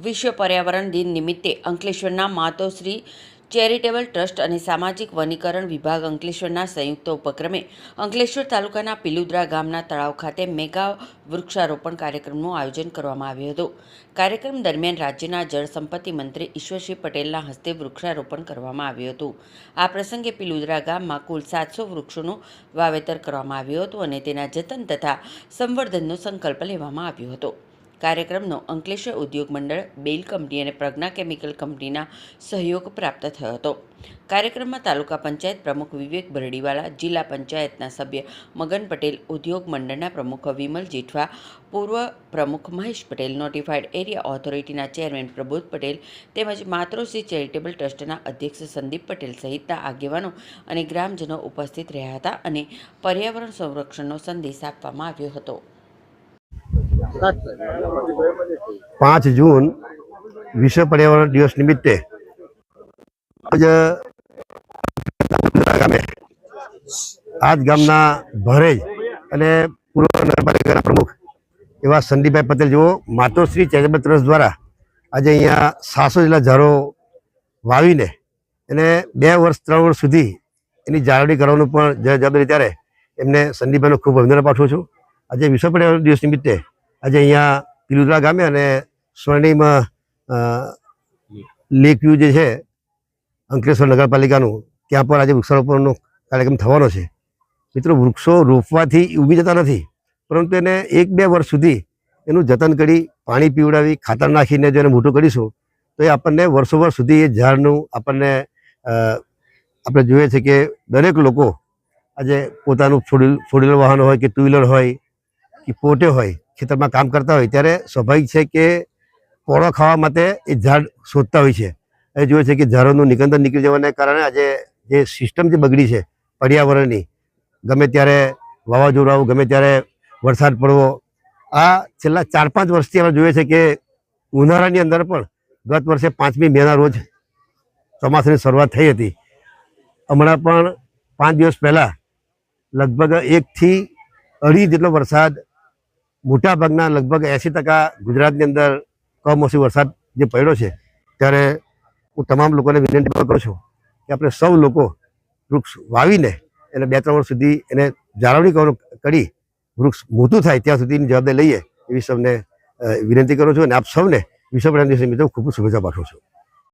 વિશ્વ પર્યાવરણ દિન નિમિત્તે અંકલેશ્વરના માતોશ્રી ચેરિટેબલ ટ્રસ્ટ અને સામાજિક વનીકરણ વિભાગ અંકલેશ્વરના સંયુક્ત ઉપક્રમે અંકલેશ્વર તાલુકાના પિલુદ્રા ગામના તળાવ ખાતે મેગા વૃક્ષારોપણ કાર્યક્રમનું આયોજન કરવામાં આવ્યું હતું. કાર્યક્રમ દરમિયાન રાજ્યના જળસંપત્તિ મંત્રી ઈશ્વરસિંહ પટેલના હસ્તે વૃક્ષારોપણ કરવામાં આવ્યું હતું. આ પ્રસંગે પિલુદ્રા ગામમાં કુલ 700 વૃક્ષોનું વાવેતર કરવામાં આવ્યું હતું અને તેના જતન તથા સંવર્ધનનો સંકલ્પ લેવામાં આવ્યો હતો. કાર્યક્રમનો અંકલેશ્વર ઉદ્યોગ મંડળ, બેલ કંપની અને પ્રજ્ઞા કેમિકલ કંપનીના સહયોગ પ્રાપ્ત થયો હતો. કાર્યક્રમમાં તાલુકા પંચાયત પ્રમુખ વિવેક બરડીવાલા, જિલ્લા પંચાયતના સભ્ય મગન પટેલ, ઉદ્યોગ મંડળના પ્રમુખ વિમલ જેઠવા, પૂર્વ પ્રમુખ મહેશ પટેલ, નોટિફાઈડ એરિયા ઓથોરિટીના ચેરમેન પ્રબોધ પટેલ તેમજ માતૃશ્રી ચેરિટેબલ ટ્રસ્ટના અધ્યક્ષ સંદીપ પટેલ સહિતના આગેવાનો અને ગ્રામજનો ઉપસ્થિત રહ્યા હતા અને પર્યાવરણ સંરક્ષણનો સંદેશ આપવામાં આવ્યો હતો. 5 जून विश्व पर्यावरण दिवस निमित्ते आज गामना भरेज अने पूर्व नगरपालिका प्रमुख एवं संदीपभाई पटेल जो मातोश्री चेरिटेबल ट्रस्ट द्वारा आज अहींया 700 जेटला झाड़ो वावीने एने 2 वर्ष 3 वर्ष सुधी एनी जाळवणी करवानुं पण जवाबदारी त्यारे एमने संदीपभाईनो खूब अभिनंदन पाठवुं छुं. आज विश्व पर्यावरण दिवस निमित्ते आज अहींया पिलुद्रा गामे अने स्वर्णिम लेक व्यू जे छे अंकलेश्वर नगरपालिकानुं त्यां पर आज वृक्षारोपणनो कार्यक्रम थवानो छे. मित्रों, वृक्षो रोपवाथी उगी जता नथी, परंतु एने 1-2 वर्ष सुधी एनुं जतन करी, पाणी पीवडावी, खातर नाखीने जो एने मोटुं करीशुं तो ए आपणने वर्षो वर्ष सुधी ए झाडनुं आपणने आपणे जोईए छे के दरेक लोको आजे पोतानुं फोर व्हीलर वाहन होय के 2 व्हीलर होय कि पोते होय खेतर में काम करता हो त्यारे स्वाभाविक है कि पोळो खावा माटे ए झाड़ शोधता होय छे. ए जोईए छे कि झाड़ोनुं निकंदन निकળી जवाने कारणे आजे जे सिस्टम जे बगड़ी छे पर्यावरणनी, गमे त्यारे वावाझोडुं आवुं, गमे त्यारे वरसाद पड़वो, आ छेल्ला 4-5 वर्षथी આપણે જોઈએ છે કે ઉનાળાની અંદર પણ ગત વર્ષે 5મી મેના રોજ ચોમાસાની શરૂઆત થઈ હતી. હમણાં પણ 5 દિવસ પહેલા લગભગ 1 થી 2.5 જેટલો વરસાદ मोटा भागना लगभग 80% गुजरात अंदर कमोसमी वरसाद जो पड़ो है त्यारे हूँ तमाम लोग ने विनंती करूँ छूँ कि अपने सौ लोग वृक्ष वावीने एने 2-3 वर्ष सुधी एने जाळवणी करी वृक्ष मोटू थाय त्यां सुधीनी जवाबदारी लईए एवी सबने विनंती करूँ छूं. आप सौने विश्व पर्यावरण दिवस निमित्ते खूब शुभेच्छा पाठवुं छूं.